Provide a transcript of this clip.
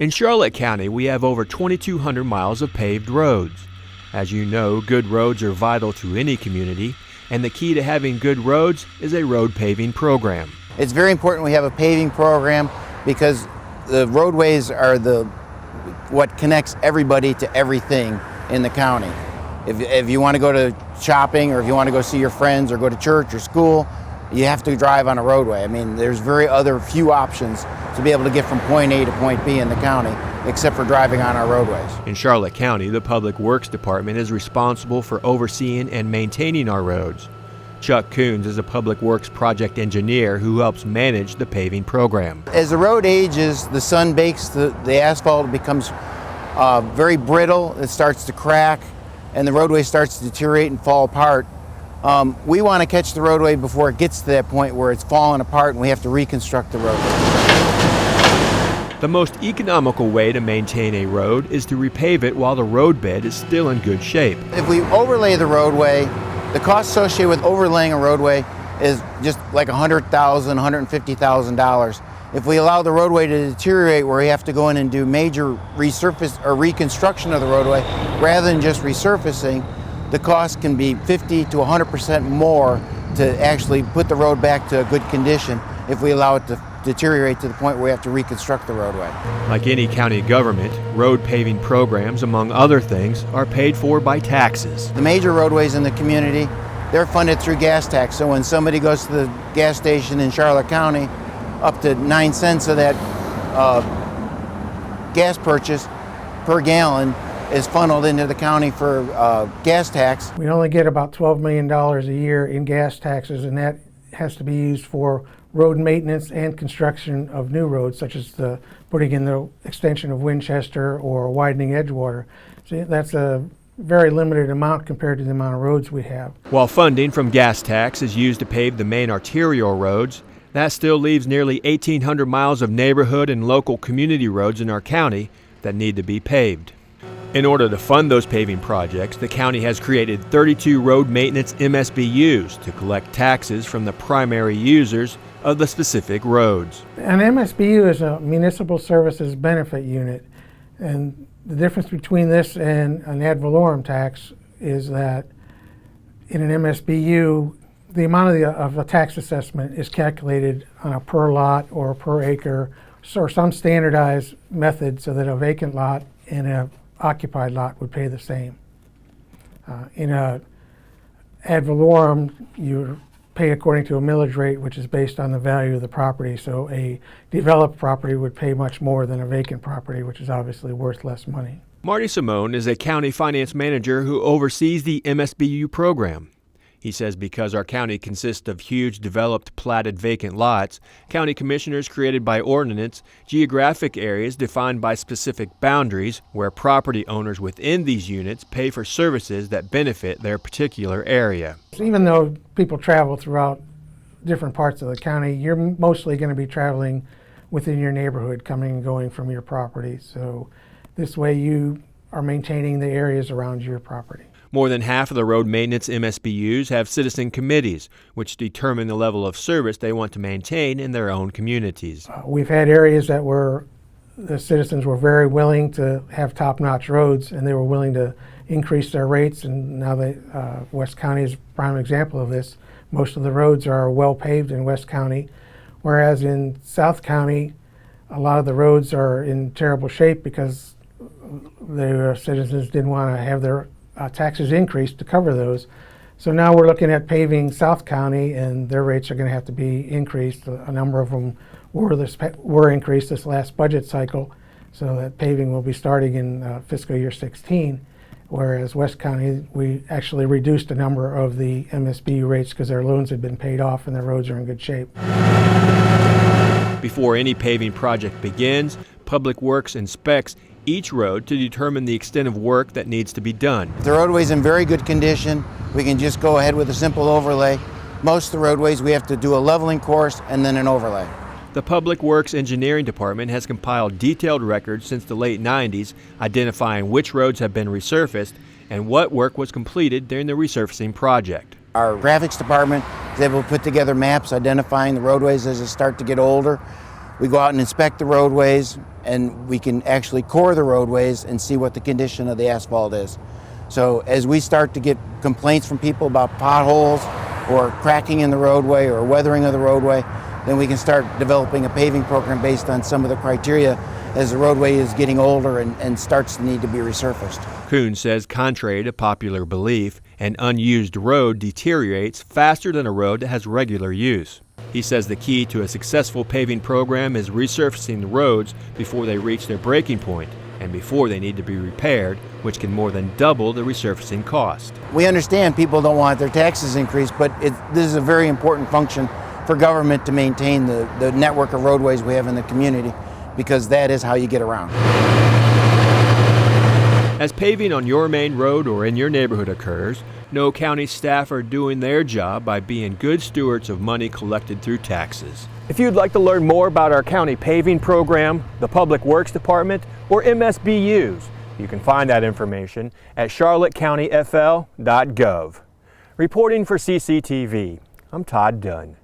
In Charlotte County, we have over 2,200 miles of paved roads. As you know, good roads are vital to any community, and the key to having good roads is a road paving program. It's very important we have a paving program because the roadways are what connects everybody to everything in the county. If you want to go to shopping, or if you want to go see your friends or go to church or school, you have to drive on a roadway. I mean, there's few options to be able to get from point A to point B in the county, except for driving on our roadways. In Charlotte County, the Public Works Department is responsible for overseeing and maintaining our roads. Chuck Coons is a Public Works project engineer who helps manage the paving program. As the road ages, the sun bakes the asphalt, it becomes very brittle, it starts to crack, and the roadway starts to deteriorate and fall apart. We want to catch the roadway before it gets to that point where it's falling apart and we have to reconstruct the roadway. The most economical way to maintain a road is to repave it while the roadbed is still in good shape. If we overlay the roadway, the cost associated with overlaying a roadway is just like $100,000, $150,000. If we allow the roadway to deteriorate where we have to go in and do major resurface or reconstruction of the roadway rather than just resurfacing, the cost can be 50 to 100% more to actually put the road back to a good condition if we allow it to deteriorate to the point where we have to reconstruct the roadway. Like any county government, road paving programs, among other things, are paid for by taxes. The major roadways in the community, they're funded through gas tax. So when somebody goes to the gas station in Charlotte County, up to 9 cents of that gas purchase per gallon is funneled into the county for gas tax. We only get about $12 million a year in gas taxes, and that has to be used for road maintenance and construction of new roads, such as putting in the extension of Winchester or widening Edgewater. So that's a very limited amount compared to the amount of roads we have. While funding from gas tax is used to pave the main arterial roads, that still leaves nearly 1,800 miles of neighborhood and local community roads in our county that need to be paved. In order to fund those paving projects, the county has created 32 road maintenance MSBUs to collect taxes from the primary users of the specific roads. An MSBU is a municipal services benefit unit, and the difference between this and an ad valorem tax is that in an MSBU, the amount of a tax assessment is calculated on a per lot or per acre or some standardized method so that a vacant lot and an occupied lot would pay the same. In a ad valorem, you pay according to a millage rate, which is based on the value of the property. So a developed property would pay much more than a vacant property, which is obviously worth less money. Marty Simone is a county finance manager who oversees the MSBU program. He says because our county consists of huge developed platted vacant lots, county commissioners created by ordinance geographic areas defined by specific boundaries where property owners within these units pay for services that benefit their particular area. Even though people travel throughout different parts of the county, you're mostly going to be traveling within your neighborhood, coming and going from your property. So this way you are maintaining the areas around your property. More than half of the road maintenance MSBUs have citizen committees, which determine the level of service they want to maintain in their own communities. We've had areas that the citizens were very willing to have top-notch roads, and they were willing to increase their rates, and now West County is a prime example of this. Most of the roads are well paved in West County, whereas in South County, a lot of the roads are in terrible shape because the citizens didn't want to have their taxes increased to cover those. So now we're looking at paving South County, and their rates are going to have to be increased. A number of them were increased this last budget cycle, so that paving will be starting in fiscal year 16, whereas West County, we actually reduced a number of the MSBU rates because their loans had been paid off and their roads are in good shape. Before any paving project begins, Public Works inspects each road to determine the extent of work that needs to be done. If the roadway's in very good condition, we can just go ahead with a simple overlay. Most of the roadways we have to do a leveling course and then an overlay. The Public Works Engineering Department has compiled detailed records since the late 90s identifying which roads have been resurfaced and what work was completed during the resurfacing project. Our graphics department is able to put together maps identifying the roadways as they start to get older. We go out and inspect the roadways, and we can actually core the roadways and see what the condition of the asphalt is. So as we start to get complaints from people about potholes or cracking in the roadway or weathering of the roadway, then we can start developing a paving program based on some of the criteria as the roadway is getting older and starts to need to be resurfaced. Kuhn says, contrary to popular belief, an unused road deteriorates faster than a road that has regular use. He says the key to a successful paving program is resurfacing the roads before they reach their breaking point and before they need to be repaired, which can more than double the resurfacing cost. We understand people don't want their taxes increased, but this is a very important function for government to maintain the network of roadways we have in the community, because that is how you get around. As paving on your main road or in your neighborhood occurs, know county staff are doing their job by being good stewards of money collected through taxes. If you'd like to learn more about our county paving program, the Public Works Department, or MSBU's, you can find that information at charlottecountyfl.gov. Reporting for CCTV, I'm Todd Dunn.